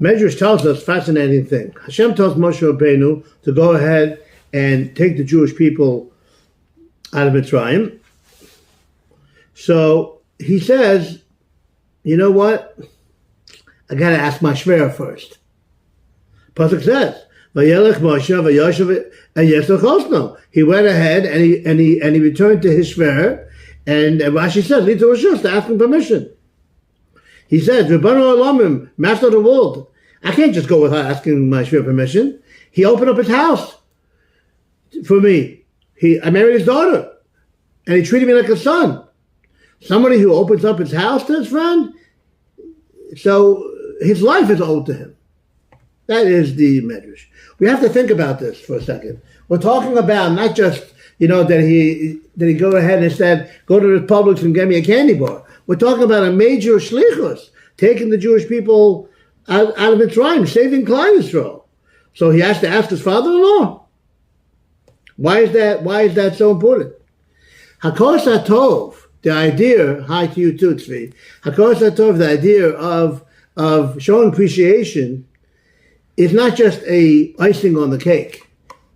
Medrash tells us a fascinating thing. Hashem tells Moshe Rabbeinu to go ahead and take the Jewish people out of Mitzrayim. So he says, you know what? I got to ask my shver first. Pasuk says, "Vayelech Moshe vayoshev and yesel chosno." He went ahead and he returned to his shver, and Rashi says, "Lito Rishus," to ask him permission. He says, "Ribbonu Olamim, Master of the world, I can't just go without asking my shver permission." He opened up his house for me. I married his daughter, and he treated me like a son. Somebody who opens up his house to his friend, so his life is owed to him. That is the Medrash. We have to think about this for a second. We're talking about not just, that he go ahead and said, go to the Publix and get me a candy bar. We're talking about a major shlichus, taking the Jewish people out of Mitzrayim, saving Klal Yisrael. So he has to ask his father-in-law. Why is that so important? Hakos HaTov, the idea, hi to you too, Tzvi. Hakos HaTov, the idea of showing appreciation, is not just a icing on the cake.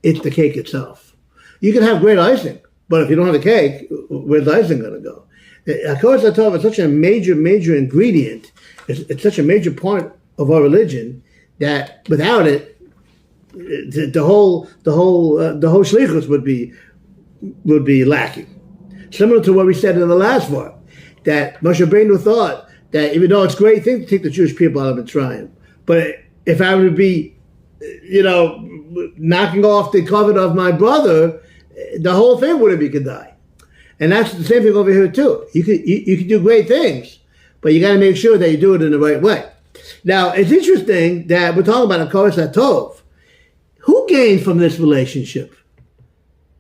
It's the cake itself. You can have great icing, but if you don't have the cake, where's the icing going to go? Hakos HaTov is such a major ingredient. It's such a major part of our religion that without it, the whole shlichus would be lacking. Similar to what we said in the last one, that Moshe Rabbeinu thought that even though it's a great thing to take the Jewish people out of Mitzrayim, but if I would be, knocking off the covet of my brother, the whole thing wouldn't be Kedai. And that's the same thing over here too. You could do great things, but you got to make sure that you do it in the right way. Now, it's interesting that we're talking about Hakos HaTov. Who gained from this relationship?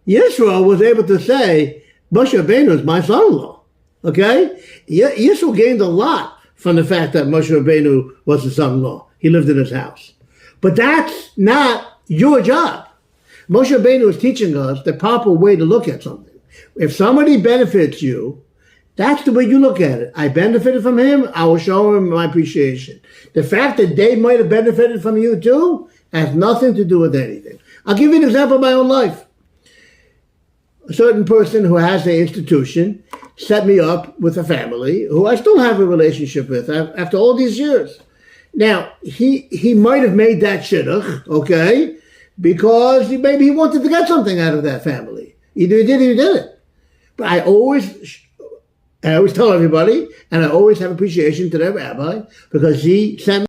Yisro was able to say, Moshe Rabbeinu is my son-in-law. Okay? Yisro gained a lot from the fact that Moshe Rabbeinu was his son-in-law. He lived in his house. But that's not your job. Moshe Rabbeinu is teaching us the proper way to look at something. If somebody benefits you, that's the way you look at it. I benefited from him, I will show him my appreciation. The fact that they might have benefited from you too has nothing to do with anything. I'll give you an example of my own life. A certain person who has an institution set me up with a family who I still have a relationship with after all these years. Now, he might have made that shidduch, okay, because maybe he wanted to get something out of that family. Either he did or he didn't. But I always tell everybody, and I always have appreciation to that rabbi, because he sent